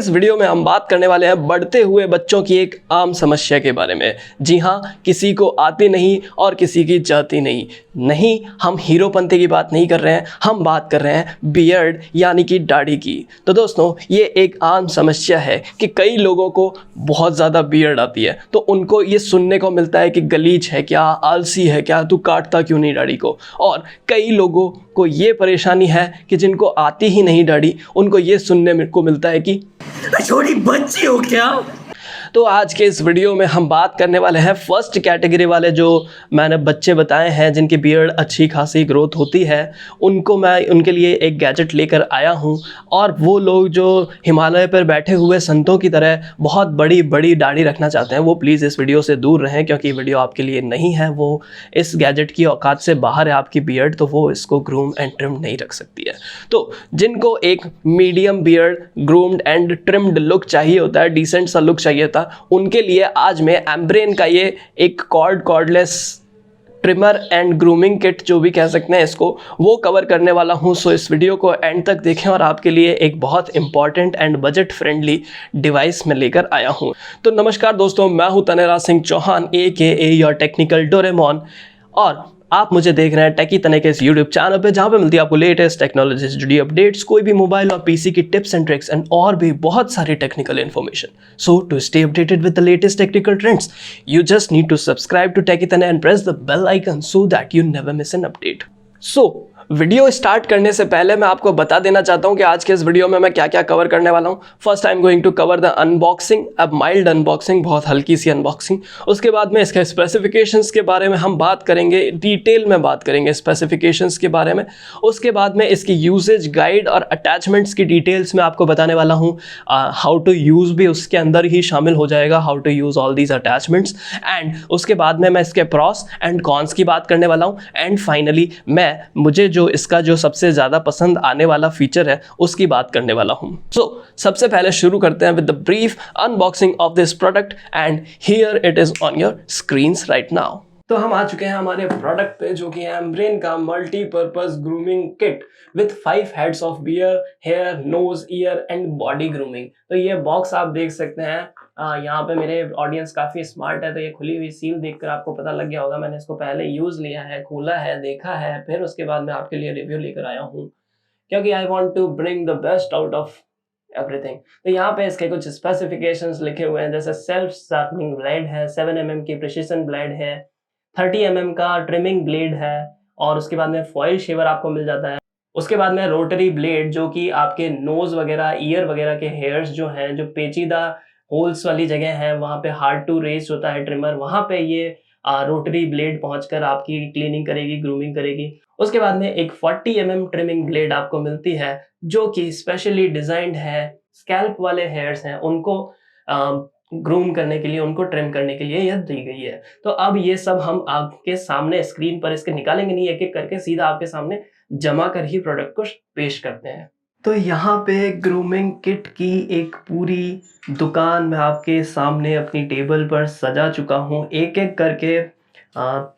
इस वीडियो में हम बात करने वाले हैं बढ़ते हुए बच्चों की एक आम समस्या के बारे में। जी हाँ, किसी को आती नहीं और किसी की जाती नहीं। नहीं, हम हीरोपंती की बात नहीं कर रहे हैं, हम बात कर रहे हैं बियर्ड यानी कि दाढ़ी की। तो दोस्तों, ये एक आम समस्या है कि कई लोगों को बहुत ज़्यादा बियर्ड आती है, तो उनको ये सुनने को मिलता है कि गलीच है क्या, आलसी है क्या, तू काटता क्यों नहीं दाढ़ी को। और कई लोगों को ये परेशानी है कि जिनको आती ही नहीं दाढ़ी, उनको ये सुनने को मिलता है कि छोटी बच्ची हो क्या। तो आज के इस वीडियो में हम बात करने वाले हैं फर्स्ट कैटेगरी वाले जो मैंने बच्चे बताए हैं जिनकी बियर्ड अच्छी खासी ग्रोथ होती है, उनको मैं उनके लिए एक गैजेट लेकर आया हूं। और वो लोग जो हिमालय पर बैठे हुए संतों की तरह बहुत बड़ी बड़ी दाढ़ी रखना चाहते हैं, वो प्लीज़ इस वीडियो से दूर रहें, क्योंकि वीडियो आपके लिए नहीं है। वो इस गैजेट की औकात से बाहर है आपकी बियर्ड, तो वो इसको ग्रूम एंड ट्रिम नहीं रख सकती है। तो जिनको एक medium beard groomed and trimmed look चाहिए होता है, डिसेंट सा लुक चाहिए था, उनके लिए आज मैं एम्ब्रेन का ये एक cordless trimmer and grooming kit जो भी कह सकते हैं इसको, वो कवर करने वाला हूं। सो इस वीडियो को एंड तक देखें और आपके लिए एक बहुत important and budget friendly device में लेकर आया हूं। तो नमस्कार दोस्तों, मैं हूं Taneraj Singh Chauhan AKA your technical Doraemon, और आप मुझे देख रहे हैं टेकी तने के इस यूट्यूब चैनल पे, जहाँ पे मिलती है आपको लेटेस्ट टेक्नोलॉजी से जुड़ी अपडेट्स, कोई भी मोबाइल और PC की टिप्स एंड ट्रिक्स एंड और भी बहुत सारी technical information. So to stay updated with the latest technical trends, you just need to subscribe to Techie Tane and press the bell icon so that you never miss an update. So, video start करने से पहले मैं आपको बता देना चाहता हूं कि आज के इस वीडियो में मैं क्या क्या कवर करने वाला हूं। First I am going to cover the unboxing, अब माइल्ड अनबॉक्सिंग, बहुत हल्की सी अनबॉक्सिंग। उसके बाद में इसके स्पेसिफिकेशंस के बारे में हम बात करेंगे, डिटेल में बात करेंगे स्पेसिफिकेशंस के बारे में। उसके बाद में इसकी यूसेज गाइड और अटैचमेंट्स की डिटेल्स में आपको बताने वाला हूँ। हाउ टू यूज़ भी उसके अंदर ही शामिल हो जाएगा, how to use all these attachments. And उसके बाद में मैं इसके प्रॉस एंड कॉन्स की बात करने वाला हूँ। एंड फाइनली मुझे जो इसका जो सबसे ज़्यादा पसंद आने वाला फीचर है उसकी बात करने वाला हूँ। सो सबसे पहले शुरू करते हैं with the brief unboxing of this product, and here it is on your screens right now. तो हम आ चुके हैं हमारे प्रोडक्ट पे, जो कि है एम्ब्रेन का multipurpose grooming kit with 5 heads of beard, hair, nose, ear and body grooming. तो ये बॉक्स आप देख सकते हैं। यहाँ पे मेरे ऑडियंस काफ़ी स्मार्ट है, तो ये खुली हुई सील देखकर आपको पता लग गया होगा। मैंने इसको पहले यूज़ लिया है, खोला है, देखा है, फिर उसके बाद मैं आपके लिए रिव्यू लेकर आया हूँ, क्योंकि I want to bring the best out of everything. तो यहाँ पे इसके कुछ स्पेसिफिकेशंस लिखे हुए हैं, जैसे सेल्फ शार्पनिंग ब्लेड है, 7 mm की प्रिसिशन ब्लेड है, 30 mm का ट्रिमिंग ब्लेड है, और उसके बाद में फॉयल शेवर आपको मिल जाता है। उसके बाद में रोटरी ब्लेड, जो कि आपके नोज वगैरह, ईयर वगैरह के हेयर्स जो हैं, जो पेचीदा होल्स वाली जगह है, वहाँ पे हार्ड टू रेस होता है ट्रिमर, वहाँ पे ये रोटरी ब्लेड पहुंचकर आपकी क्लीनिंग करेगी, ग्रूमिंग करेगी। उसके बाद में एक 40 mm ट्रिमिंग ब्लेड आपको मिलती है, जो कि स्पेशली डिजाइंड है, स्कैल्प वाले हेयर्स हैं उनको ग्रूम करने के लिए, उनको ट्रिम करने के लिए यह दी गई है। तो अब ये सब हम आपके सामने स्क्रीन पर इसके निकालेंगे नहीं, एक एक करके सीधा आपके सामने जमा कर ही प्रोडक्ट को पेश करते हैं। तो यहाँ पे ग्रूमिंग किट की एक पूरी दुकान मैं आपके सामने अपनी टेबल पर सजा चुका हूँ। एक एक करके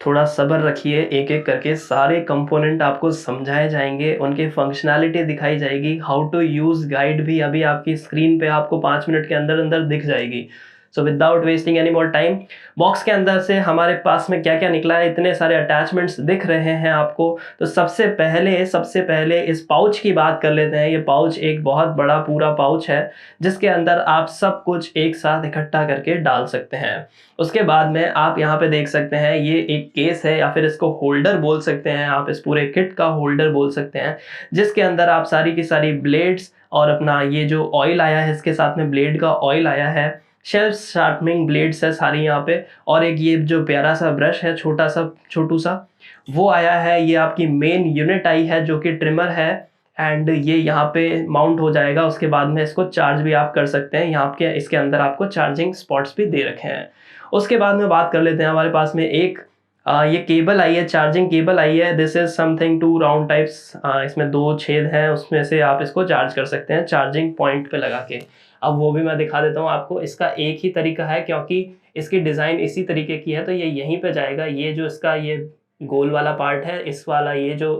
थोड़ा सब्र रखिए, एक एक करके सारे कंपोनेंट आपको समझाए जाएंगे, उनके फंक्शनैलिटी दिखाई जाएगी, हाउ टू यूज़ गाइड भी अभी आपकी स्क्रीन पे आपको 5 मिनट के अंदर अंदर दिख जाएगी। So without wasting any more time, box के अंदर से हमारे पास में क्या क्या निकला है, इतने सारे अटैचमेंट्स दिख रहे हैं आपको। तो सबसे पहले इस पाउच की बात कर लेते हैं। ये पाउच एक बहुत बड़ा पूरा पाउच है, जिसके अंदर आप सब कुछ एक साथ इकट्ठा करके डाल सकते हैं। उसके बाद में आप यहाँ पे देख सकते हैं, ये एक केस है, या फिर इसको होल्डर बोल सकते हैं आप, इस पूरे किट का होल्डर बोल सकते हैं, जिसके अंदर आप सारी की सारी ब्लेड्स और अपना ये जो ऑयल आया है, इसके साथ में ब्लेड का ऑयल आया है, शेल्फ शार्पनिंग ब्लेड्स है सारी यहाँ पे, और एक ये जो प्यारा सा ब्रश है, छोटू सा वो आया है। ये आपकी मेन यूनिट आई है, जो कि ट्रिमर है, एंड ये यहाँ पे माउंट हो जाएगा। उसके बाद में इसको चार्ज भी आप कर सकते हैं, यहाँ के इसके अंदर आपको चार्जिंग स्पॉट्स भी दे रखे हैं। उसके बाद में बात कर लेते हैं, हमारे पास में एक ये केबल आई है, चार्जिंग केबल आई है। This is something 2 round types, इसमें 2 छेद हैं, उसमें से आप इसको चार्ज कर सकते हैं चार्जिंग पॉइंट पे लगा के। अब वो भी मैं दिखा देता हूँ आपको। इसका एक ही तरीका है, क्योंकि इसकी डिज़ाइन इसी तरीके की है, तो ये यहीं पे जाएगा। ये जो इसका ये गोल वाला पार्ट है, इस वाला ये जो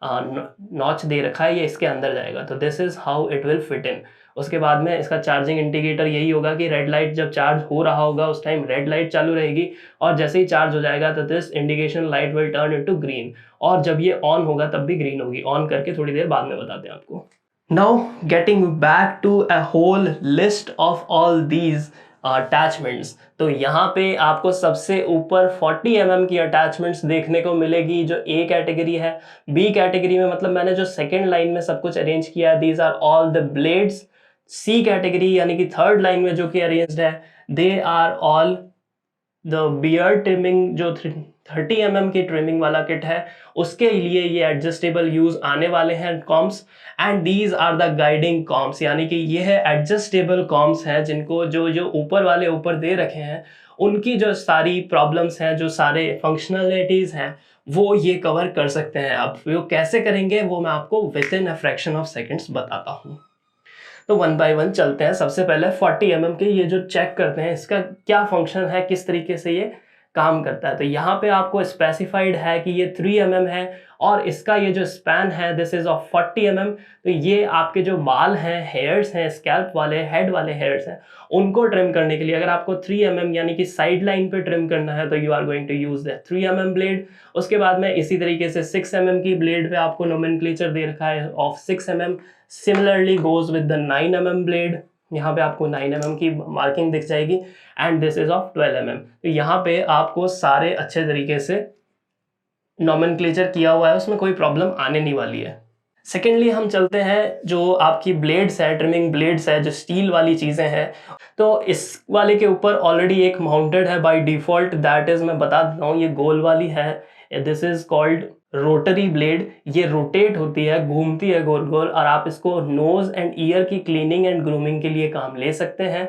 नॉच दे रखा है, ये इसके अंदर जाएगा। तो this is how it will fit in. उसके बाद में इसका चार्जिंग इंडिकेटर यही होगा कि रेड लाइट जब चार्ज हो रहा होगा उस टाइम रेड लाइट चालू रहेगी, और जैसे ही चार्ज हो जाएगा तो this indication light will turn into green, और जब ये ऑन होगा तब भी ग्रीन होगी। ऑन करके थोड़ी देर बाद में बताते हैं आपको। Now getting back to a whole list of all these attachments, तो यहाँ पे आपको सबसे ऊपर 40 mm की अटैचमेंट्स देखने को मिलेगी जो ए कैटेगरी है। बी कैटेगरी में मतलब मैंने जो सेकेंड लाइन में सब कुछ अरेंज किया है, these are all the blades. C category यानी कि थर्ड लाइन में जो कि अरेंज्ड है, they are all the beard trimming, जो 30 mm की ट्रिमिंग वाला किट है उसके लिए ये एडजस्टेबल यूज आने वाले हैं combs. And these are the guiding combs, यानी कि ये है एडजस्टेबल कॉम्स हैं जिनको जो जो ऊपर वाले ऊपर दे रखे हैं उनकी जो सारी प्रॉब्लम्स हैं, जो सारे फंक्शनलिटीज़ हैं वो ये कवर कर सकते हैं। अब वो कैसे करेंगे वो मैं आपको with in a fraction of seconds बताता हूँ। तो वन बाय वन चलते हैं। सबसे पहले 40 mm के ये जो चेक करते हैं इसका क्या फंक्शन है, किस तरीके से ये काम करता है। तो यहाँ पे आपको स्पेसिफाइड है कि ये 3 mm है और इसका ये जो स्पैन है दिस इज ऑफ 40 mm। तो ये आपके जो बाल हैं, हेयर्स हैं, स्कैल्प वाले, हेड वाले हेयर्स हैं, उनको ट्रिम करने के लिए अगर आपको 3 mm यानी कि साइड लाइन पे ट्रिम करना है तो you are going to use the 3 mm blade. उसके बाद में इसी तरीके से 6 mm की ब्लेड पे आपको नोमेनक्लेचर दे रखा है of 6 mm। Similarly goes with the 9 mm blade, यहाँ पे आपको 9 mm की मार्किंग दिख जाएगी and this is of 12 mm। तो यहाँ पे आपको सारे अच्छे तरीके से नोमेनक्लेचर किया हुआ है, उसमें कोई प्रॉब्लम आने नहीं वाली है। सेकेंडली हम चलते हैं जो आपकी ब्लेड्स है, ट्रिमिंग ब्लेड्स है, जो स्टील वाली चीज़ें हैं, तो इस वाले के ऊपर ऑलरेडी एक माउंटेड है बाय डिफ़ॉल्ट, दैट इज़ मैं बता देता हूँ ये गोल वाली है, this is called rotary blade. ये रोटेट होती है, घूमती है गोल गोल, और आप इसको नोज़ एंड ईयर की क्लीनिंग एंड ग्रूमिंग के लिए काम ले सकते हैं।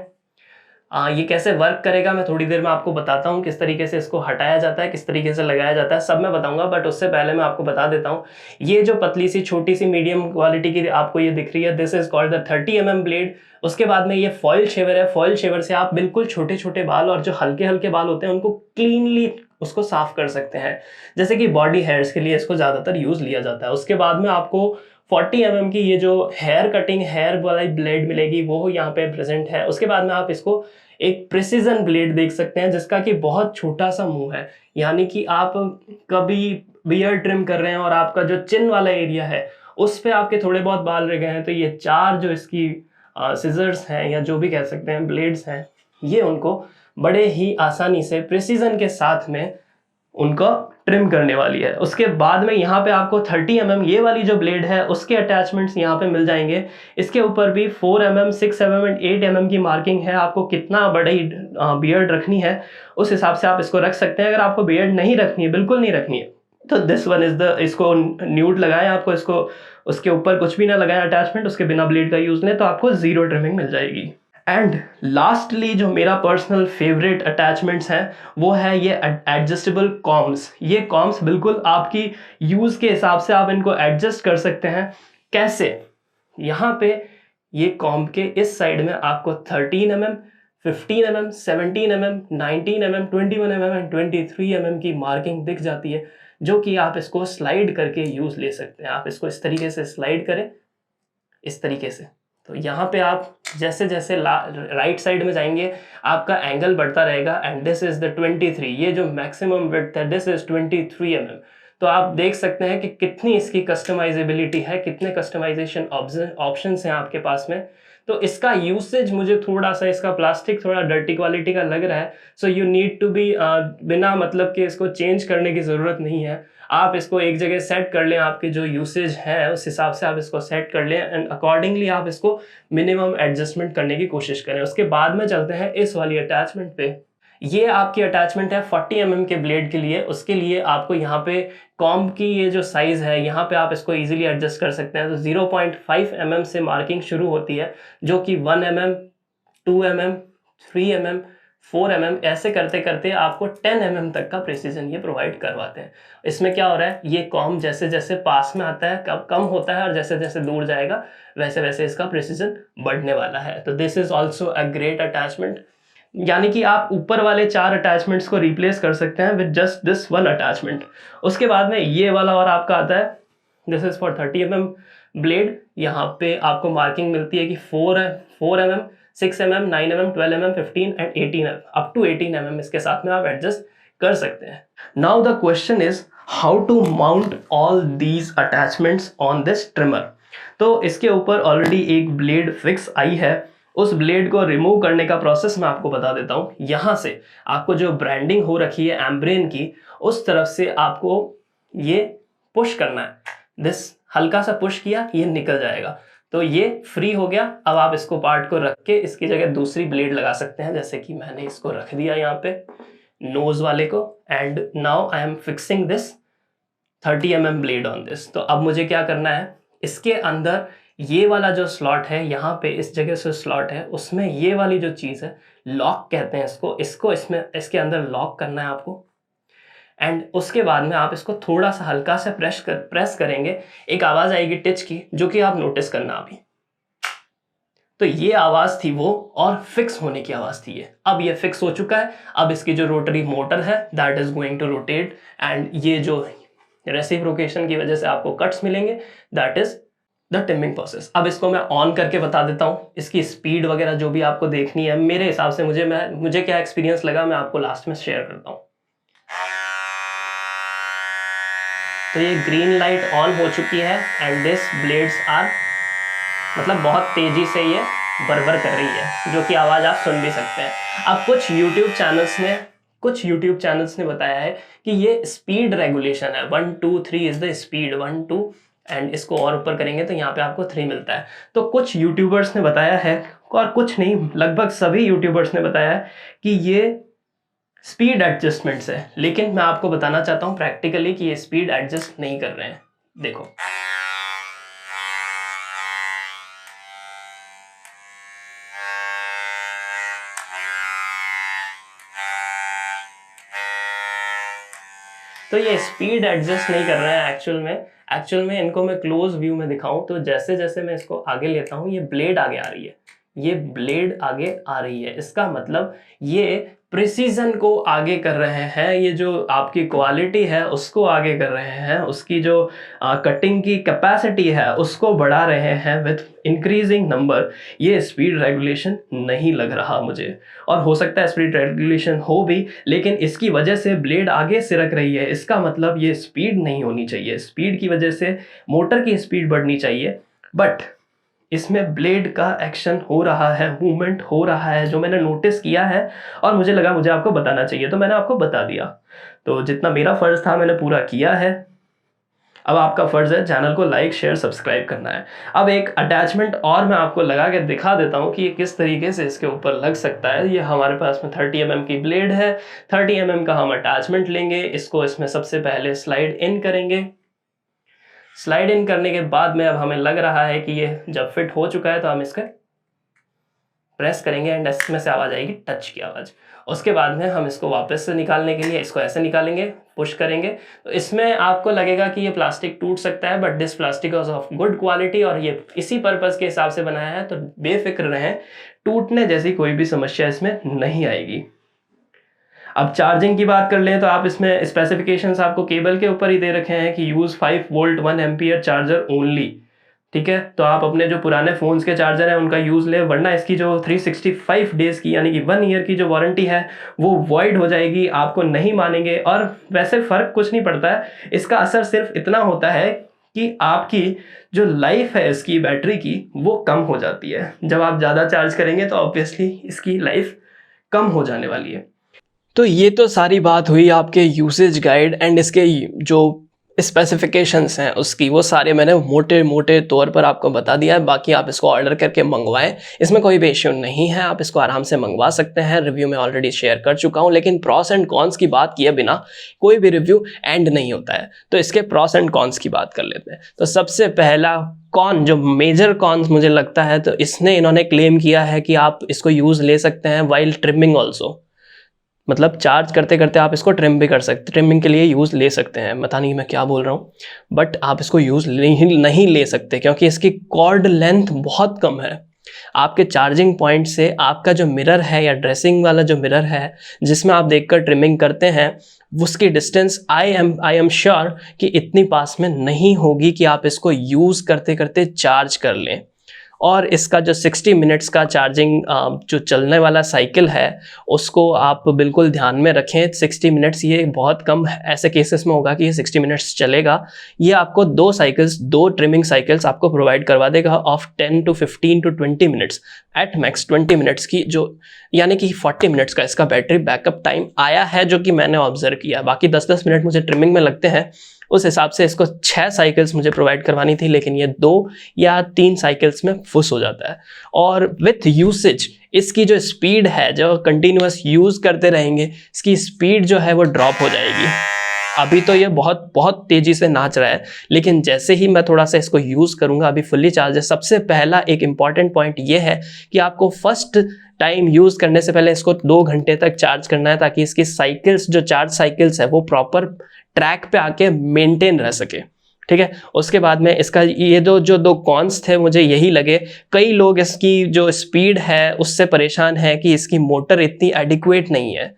ये कैसे वर्क करेगा मैं थोड़ी देर में आपको बताता हूँ, किस तरीके से इसको हटाया जाता है, किस तरीके से लगाया जाता है, सब मैं बताऊंगा। बट उससे पहले मैं आपको बता देता हूँ ये जो पतली सी छोटी सी मीडियम क्वालिटी की आपको ये दिख रही है, this is called the 30 mm blade. उसके बाद में ये फॉयल शेवर है। फॉयल शेवर से आप बिल्कुल छोटे छोटे बाल और जो हल्के हल्के बाल होते हैं उनको क्लीनली उसको साफ कर सकते हैं, जैसे कि बॉडी हेयर्स के लिए इसको ज़्यादातर यूज़ लिया जाता है। उसके बाद में आपको 40 mm की ये जो हेयर कटिंग हेयर वाली ब्लेड मिलेगी वो यहाँ पे प्रेजेंट है। उसके बाद में आप इसको एक प्रिसीजन ब्लेड देख सकते हैं जिसका कि बहुत छोटा सा मुंह है, यानी कि आप कभी बियर्ड ट्रिम कर रहे हैं और आपका जो चिन वाला एरिया है उस पे आपके थोड़े बहुत बाल रह गए हैं, तो ये 4 जो इसकी सिजर्स हैं या जो भी कह सकते हैं ब्लेड्स हैं, ये उनको बड़े ही आसानी से प्रिसीजन के साथ में उनको ट्रिम करने वाली है। उसके बाद में यहाँ पे आपको 30 mm ये वाली जो ब्लेड है उसके अटैचमेंट्स यहाँ पे मिल जाएंगे। इसके ऊपर भी 4 mm, 6 mm एंड 8 mm की मार्किंग है। आपको कितना बड़ी बियर्ड रखनी है उस हिसाब से आप इसको रख सकते हैं। अगर आपको बियर्ड नहीं रखनी है, बिल्कुल नहीं रखनी है, तो दिस वन इज द, इसको न्यूड लगाएं, आपको इसको उसके ऊपर कुछ भी ना लगाएं अटैचमेंट, उसके बिना ब्लेड का यूज लें तो आपको 0 ट्रिमिंग मिल जाएगी। एंड लास्टली जो मेरा पर्सनल फेवरेट अटैचमेंट्स हैं वो है ये एडजस्टेबल कॉम्स। ये कॉम्स बिल्कुल आपकी यूज़ के हिसाब से आप इनको एडजस्ट कर सकते हैं। कैसे? यहाँ पे ये कॉम्ब के इस साइड में आपको 13 mm, 15 mm, 17 mm, 19 mm, 21 mm and 23 mm की मार्किंग दिख जाती है, जो कि आप इसको स्लाइड करके यूज़ ले सकते हैं। आप इसको इस तरीके से स्लाइड करें, इस तरीके से, तो यहाँ पे आप जैसे जैसे राइट साइड में जाएंगे आपका एंगल बढ़ता रहेगा। एंड दिस इज द 23, ये जो मैक्सिमम विड्थ है दिस इज 23 mm। तो आप देख सकते हैं कि कितनी इसकी कस्टमाइजेबिलिटी है, कितने कस्टमाइजेशन ऑप्शंस हैं आपके पास में। तो इसका यूसेज मुझे थोड़ा सा, इसका प्लास्टिक थोड़ा डर्टी क्वालिटी का लग रहा है, so you need to be, बिना मतलब कि इसको चेंज करने की ज़रूरत नहीं है। आप इसको एक जगह सेट कर लें, आपके जो यूसेज है उस हिसाब से आप इसको सेट कर लें एंड अकॉर्डिंगली आप इसको मिनिमम एडजस्टमेंट करने की कोशिश करें। उसके बाद में चलते हैं इस वाली अटैचमेंट पे। ये आपकी अटैचमेंट है 40 mm के ब्लेड के लिए। उसके लिए आपको यहाँ पे कॉम्ब की ये जो साइज़ है यहाँ पे आप इसको इजीली एडजस्ट कर सकते हैं। तो 0.5 mm से मार्किंग शुरू होती है, जो कि 1 mm, 2 mm, 3 mm, 4 mm ऐसे करते करते आपको 10 mm तक का प्रिसीजन ये प्रोवाइड करवाते हैं। इसमें क्या हो रहा है, ये कॉम्ब जैसे जैसे पास में आता है कम होता है और जैसे जैसे दूर जाएगा वैसे वैसे इसका प्रिसीजन बढ़ने वाला है। तो this is also a great attachment, यानी कि आप ऊपर वाले 4 अटैचमेंट्स को रिप्लेस कर सकते हैं विद जस्ट दिस 1 अटैचमेंट। उसके बाद में ये वाला और आपका आता है, this is for 30 mm blade यहाँ पे आपको मार्किंग मिलती है कि 4 mm, 6 mm, 9 mm, 12 mm, 15 and 18 mm, up to 18 mm इसके साथ में आप एडजस्ट कर सकते हैं। Now the question is how to mount all these attachments on this trimmer. तो इसके ऊपर ऑलरेडी एक ब्लेड फिक्स आई है, उस ब्लेड को रिमूव करने का प्रोसेस मैं आपको बता देता हूँ। यहाँ से आपको जो ब्रांडिंग हो रखी है एम्ब्रेन की, उस तरफ से आपको ये पुश करना है, दिस हल्का सा पुश किया, ये निकल जाएगा, तो ये फ्री हो गया। अब आप इसको पार्ट को रख के इसकी जगह दूसरी ब्लेड लगा सकते हैं, जैसे कि मैंने इसको रख दिया यहाँ पे नोज वाले को, and now I am fixing this 30 mm blade on this. तो अब मुझे क्या करना है, इसके अंदर ये वाला जो स्लॉट है, यहाँ पे इस जगह से स्लॉट है, उसमें ये वाली जो चीज़ है, लॉक कहते हैं इसको इसमें इसके अंदर लॉक करना है आपको। एंड उसके बाद में आप इसको थोड़ा सा हल्का से प्रेस करेंगे, एक आवाज़ आएगी टिच की, जो कि आप नोटिस करना अभी। तो ये आवाज़ थी वो, और फिक्स होने की आवाज़ थी ये। अब ये फिक्स हो चुका है। अब इसकी जो रोटरी मोटर है that is going to rotate, and ये जो रेसिप्रोकेशन की वजह से आपको कट्स मिलेंगे, that is the trimming process. अब इसको मैं ऑन करके बता देता हूँ, इसकी स्पीड वगैरह जो भी आपको देखनी है, मेरे हिसाब से मुझे क्या एक्सपीरियंस लगा मैं आपको लास्ट में शेयर करता हूँ। तो ये ग्रीन लाइट ऑन हो चुकी है एंड दिस ब्लेड्स आर, मतलब बहुत तेजी से ये बरबर कर रही है, जो कि आवाज़ आप सुन भी सकते हैं। अब कुछ YouTube चैनल्स ने बताया है कि ये स्पीड रेगुलेशन है, 1 2 3 इज द स्पीड, 1 2, एंड इसको और ऊपर करेंगे तो यहाँ पे आपको 3 मिलता है। तो कुछ यूट्यूबर्स ने बताया है, और कुछ नहीं, लगभग सभी यूट्यूबर्स ने बताया है कि ये स्पीड एडजस्टमेंट्स है, लेकिन मैं आपको बताना चाहता हूँ प्रैक्टिकली कि ये स्पीड एडजस्ट नहीं कर रहे हैं। देखो, तो ये स्पीड एडजस्ट नहीं कर रहे हैं एक्चुअल में इनको मैं क्लोज व्यू में दिखाऊं तो जैसे जैसे मैं इसको आगे लेता हूं, ये ब्लेड आगे आ रही है, ये ब्लेड आगे आ रही है। इसका मतलब ये प्रिसीजन को आगे कर रहे हैं, ये जो आपकी क्वालिटी है उसको आगे कर रहे हैं, उसकी जो कटिंग की कैपेसिटी है उसको बढ़ा रहे हैं विथ इंक्रीजिंग नंबर। ये स्पीड रेगुलेशन नहीं लग रहा मुझे, और हो सकता है स्पीड रेगुलेशन हो भी, लेकिन इसकी वजह से ब्लेड आगे सिरक रही है, इसका मतलब ये स्पीड नहीं होनी चाहिए। स्पीड की वजह से मोटर की स्पीड बढ़नी चाहिए, बट इसमें ब्लेड का एक्शन हो रहा है, मूवमेंट हो रहा है, जो मैंने नोटिस किया है, और मुझे लगा मुझे आपको बताना चाहिए, तो मैंने आपको बता दिया। तो जितना मेरा फ़र्ज़ था मैंने पूरा किया है। अब आपका फ़र्ज़ है चैनल को लाइक शेयर सब्सक्राइब करना है। अब एक अटैचमेंट और मैं आपको लगा के दिखा देता हूँ कि ये किस तरीके से इसके ऊपर लग सकता है। ये हमारे पास में 30 mm की ब्लेड है, 30 mm का हम अटैचमेंट लेंगे, इसको इसमें सबसे पहले स्लाइड इन करेंगे। स्लाइड इन करने के बाद में अब हमें लग रहा है कि ये जब फिट हो चुका है तो हम इसका प्रेस करेंगे एंड इसमें से आवाज़ आएगी टच की आवाज़। उसके बाद में हम इसको वापस से निकालने के लिए इसको ऐसे निकालेंगे, पुश करेंगे, तो इसमें आपको लगेगा कि ये प्लास्टिक टूट सकता है, but this plastic is of good quality और ये इसी पर्पज़ के हिसाब से बनाया है, तो बेफिक्र रहें, टूटने जैसी कोई भी समस्या इसमें नहीं आएगी। अब चार्जिंग की बात कर लें तो आप इसमें स्पेसिफिकेशंस आपको केबल के ऊपर ही दे रखे हैं कि use 5 volt 1 ampere charger only, ठीक है। तो आप अपने जो पुराने फ़ोन्स के चार्जर हैं उनका यूज़ लें, वरना इसकी जो 365 डेज़ की यानी कि 1 ईयर की जो वारंटी है वो वॉइड हो जाएगी, आपको नहीं मानेंगे। और वैसे फ़र्क कुछ नहीं पड़ता है, इसका असर सिर्फ इतना होता है कि आपकी जो लाइफ है इसकी बैटरी की वो कम हो जाती है। जब आप ज़्यादा चार्ज करेंगे तो ऑब्वियसली इसकी लाइफ कम हो जाने वाली है। तो ये तो सारी बात हुई आपके यूसेज गाइड एंड इसके जो स्पेसिफिकेशंस हैं उसकी, वो सारे मैंने मोटे मोटे तौर पर आपको बता दिया है। बाकी आप इसको ऑर्डर करके मंगवाएं, इसमें कोई भी इश्यू नहीं है, आप इसको आराम से मंगवा सकते हैं। रिव्यू में ऑलरेडी शेयर कर चुका हूं, लेकिन प्रॉस एंड कॉन्स की बात किए बिना कोई भी रिव्यू एंड नहीं होता है, तो इसके प्रॉस एंड कॉन्स की बात कर लेते हैं। तो सबसे पहला कॉन, जो मेजर कॉन्स मुझे लगता है, तो इन्होंने क्लेम किया है कि आप इसको यूज़ ले सकते हैं वाइल ट्रिमिंग ऑल्सो, मतलब चार्ज करते करते आप इसको ट्रिम भी कर सकते, ट्रिमिंग के लिए यूज़ ले सकते हैं। पता नहीं मैं क्या बोल रहा हूँ, बट आप इसको यूज़ नहीं ले सकते क्योंकि इसकी कॉर्ड लेंथ बहुत कम है। आपके चार्जिंग पॉइंट से आपका जो मिरर है या ड्रेसिंग वाला जो मिरर है जिसमें आप देखकर ट्रिमिंग करते हैं, उसकी डिस्टेंस आई एम श्योर कि इतनी पास में नहीं होगी कि आप इसको यूज़ करते करते चार्ज कर लें। और इसका जो 60 मिनट्स का चार्जिंग जो चलने वाला साइकिल है उसको आप बिल्कुल ध्यान में रखें। 60 मिनट्स ये बहुत कम ऐसे केसेस में होगा कि ये 60 मिनट्स चलेगा। ये आपको दो ट्रिमिंग साइकिल्स आपको प्रोवाइड करवा देगा of 10 to 15 to 20 minutes, at max 20 minutes की, जो यानी कि 40 मिनट्स का इसका बैटरी बैकअप टाइम आया है जो कि मैंने ऑब्जर्व किया। बाकी 10-10 मिनट मुझे ट्रिमिंग में लगते हैं, उस हिसाब से इसको 6 साइकिल्स मुझे प्रोवाइड करवानी थी, लेकिन ये 2 या 3 साइकिल्स में फुस हो जाता है। और विथ यूसेज इसकी जो स्पीड है, जो कंटिन्यूअस यूज़ करते रहेंगे, इसकी स्पीड जो है वो ड्रॉप हो जाएगी। अभी तो ये बहुत बहुत तेज़ी से नाच रहा है, लेकिन जैसे ही मैं थोड़ा सा इसको यूज़ करूँगा, अभी फुल्ली चार्ज है। सबसे पहला एक इम्पॉर्टेंट पॉइंट ये है कि आपको फर्स्ट टाइम यूज़ करने से पहले इसको 2 घंटे तक चार्ज करना है, ताकि इसकी साइकिल्स जो चार्ज साइकिल्स है वो प्रॉपर ट्रैक पे आके मेंटेन रह सके। ठीक है, उसके बाद में इसका ये जो 2 कॉन्स थे मुझे यही लगे। कई लोग इसकी जो स्पीड है उससे परेशान है कि इसकी मोटर इतनी एडिक्वेट नहीं है।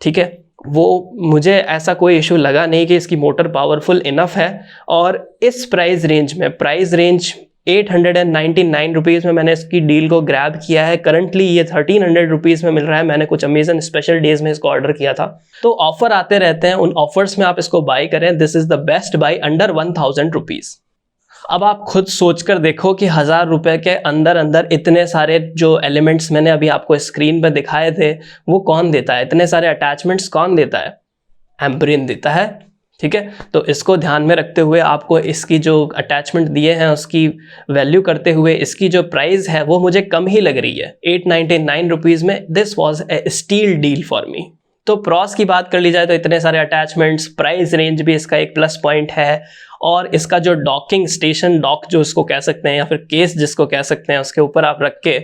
ठीक है, वो मुझे ऐसा कोई इशू लगा नहीं कि इसकी मोटर पावरफुल इनफ है। और इस प्राइस रेंज 899 रुपीज़ में मैंने इसकी डील को ग्रैब किया है। करंटली ये 1300 रुपीज़ में मिल रहा है। मैंने कुछ अमेजन स्पेशल डेज में इसको ऑर्डर किया था। तो ऑफर आते रहते हैं, उन ऑफर्स में आप इसको बाय करें। This is the best by under 1000 rupees. अब आप खुद सोच कर देखो कि 1000 रुपये के अंदर इतने सारे जो एलिमेंट्स मैंने अभी आपको स्क्रीन पर दिखाए थे वो कौन देता है? इतने सारे अटैचमेंट्स कौन देता है? एम्ब्रिन देता है। ठीक है, तो इसको ध्यान में रखते हुए आपको इसकी जो अटैचमेंट दिए हैं उसकी वैल्यू करते हुए इसकी जो प्राइस है वो मुझे कम ही लग रही है। 899 रुपीज़ में this was a steal deal for me. तो प्रॉस की बात कर ली जाए तो इतने सारे अटैचमेंट्स, प्राइस रेंज भी इसका एक प्लस पॉइंट है। और इसका जो डॉकिंग स्टेशन, डॉक जो इसको कह सकते हैं या फिर केस जिसको कह सकते हैं, उसके ऊपर आप रख के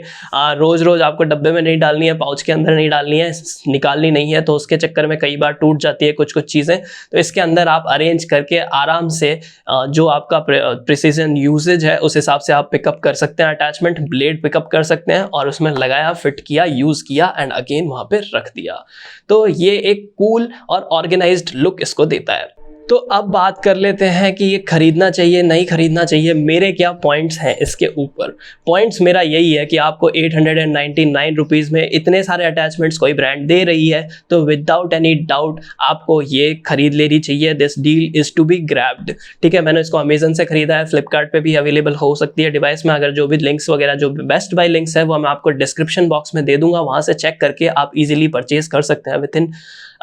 रोज़ रोज़ आपको डब्बे में नहीं डालनी है, पाउच के अंदर नहीं डालनी है, निकालनी नहीं है, तो उसके चक्कर में कई बार टूट जाती है कुछ चीज़ें। तो इसके अंदर आप अरेंज करके आराम से जो आपका प्रिसीजन यूजेज है उस हिसाब से आप पिकअप कर सकते हैं। अटैचमेंट ब्लेड पिकअप कर सकते हैं और उसमें लगाया, फिट किया, यूज़ किया एंड अगेन वहाँ पर रख दिया। तो ये एक कूल और ऑर्गेनाइज्ड लुक इसको देता है। तो अब बात कर लेते हैं कि ये खरीदना चाहिए नहीं खरीदना चाहिए। मेरे क्या पॉइंट्स हैं इसके ऊपर? पॉइंट्स मेरा यही है कि आपको 899 रुपीज़ में इतने सारे अटैचमेंट्स कोई ब्रांड दे रही है तो विदाउट एनी डाउट आपको ये खरीद लेनी चाहिए। This deal is to be grabbed. ठीक है, मैंने इसको अमेजन से खरीदा है, फ्लिपकार्ट पे भी अवेलेबल हो सकती है डिवाइस में। अगर जो भी लिंक्स वगैरह, जो बेस्ट बाय लिंक्स है वो मैं आपको डिस्क्रिप्शन बॉक्स में दे दूंगा, वहाँ से चेक करके आप इजीली परचेज कर सकते हैं with in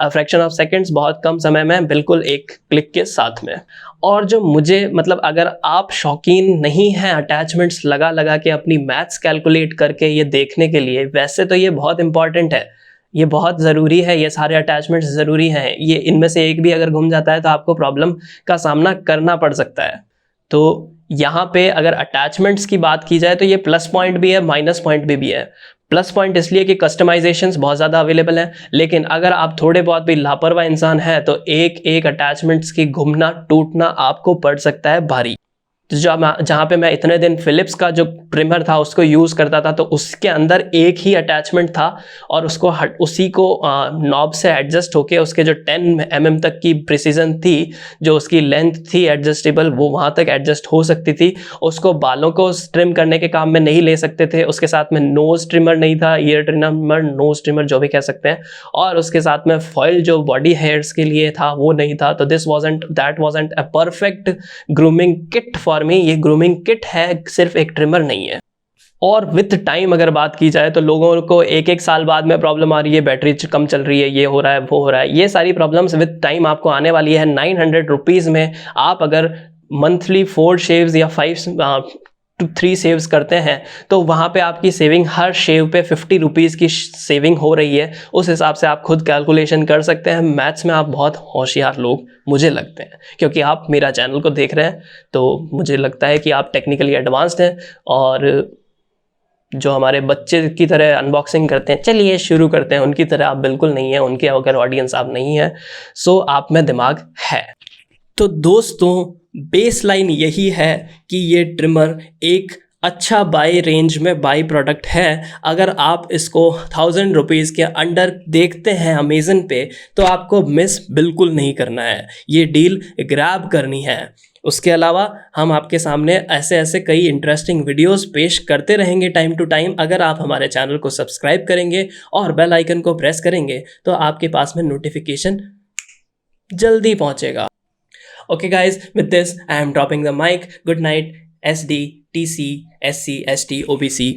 fraction of seconds, बहुत कम समय में, बिल्कुल एक क्लिक के साथ में। और जो मुझे मतलब, अगर आप शौकीन नहीं हैं अटैचमेंट्स लगा के अपनी मैथ्स कैलकुलेट करके ये देखने के लिए, वैसे तो ये बहुत इंपॉर्टेंट है, ये बहुत ज़रूरी है, ये सारे अटैचमेंट्स ज़रूरी हैं। ये इनमें से एक भी अगर घूम जाता है तो आपको प्रॉब्लम का सामना करना पड़ सकता है। तो यहाँ पे अगर अटैचमेंट्स की बात की जाए तो ये प्लस पॉइंट भी है, माइनस पॉइंट भी है। प्लस पॉइंट इसलिए कि कस्टमाइजेशंस बहुत ज़्यादा अवेलेबल हैं, लेकिन अगर आप थोड़े बहुत भी लापरवाह इंसान हैं तो एक अटैचमेंट्स की घूमना टूटना आपको पड़ सकता है भारी। जहाँ पे मैं इतने दिन फिलिप्स का जो ट्रिमर था उसको यूज़ करता था, तो उसके अंदर एक ही अटैचमेंट था और उसको उसी को नॉब से एडजस्ट होके उसके जो 10 mm तक की प्रिसीजन थी, जो उसकी लेंथ थी एडजस्टेबल, वो वहाँ तक एडजस्ट हो सकती थी। उसको बालों को ट्रिम करने के काम में नहीं ले सकते थे। उसके साथ में नोज ट्रिमर नहीं था, ईयर ट्रिमर, नोज ट्रिमर जो भी कह सकते हैं, और उसके साथ में फॉइल जो बॉडी हेयर्स के लिए था वो नहीं था। तो that wasn't a perfect grooming kit for me. ये ग्रूमिंग किट है, सिर्फ एक ट्रिमर नहीं है। और विथ टाइम अगर बात की जाए तो लोगों को 1-1 साल बाद में प्रॉब्लम आ रही है, बैटरी कम चल रही है, ये हो रहा है, वो हो रहा है। ये सारी प्रॉब्लम्स विथ टाइम आपको आने वाली है। 900 रुपीज़ में आप अगर मंथली 4 शेव्स या 5 to 3 शेव्स करते हैं तो वहाँ पे आपकी सेविंग, हर शेव पे 50 रुपीज़ की सेविंग हो रही है। उस हिसाब से आप खुद कैलकुलेशन कर सकते हैं। मैथ्स में आप बहुत होशियार लोग मुझे लगते हैं, क्योंकि आप मेरा चैनल को देख रहे हैं, तो मुझे लगता है कि आप टेक्निकली एडवांस्ड हैं। और जो हमारे बच्चे की तरह अनबॉक्सिंग करते हैं, चलिए शुरू करते हैं, उनकी तरह आप बिल्कुल नहीं है, उनके अगर ऑडियंस आप नहीं है, सो आप में दिमाग है। तो दोस्तों, बेस लाइन यही है कि ये ट्रिमर एक अच्छा बाई रेंज में बाई प्रोडक्ट है। अगर आप इसको 1000 रुपीज़ के अंडर देखते हैं अमेज़न पे तो आपको मिस बिल्कुल नहीं करना है, ये डील ग्रैब करनी है। उसके अलावा हम आपके सामने ऐसे ऐसे कई इंटरेस्टिंग वीडियोस पेश करते रहेंगे टाइम टू टाइम। अगर आप हमारे चैनल को सब्सक्राइब करेंगे और बेल आइकन को प्रेस करेंगे तो आपके पास में नोटिफिकेशन जल्दी पहुंचेगा। Okay, guys, with this, I am dropping the mic. Good night, SD, TC, SC, ST, OBC.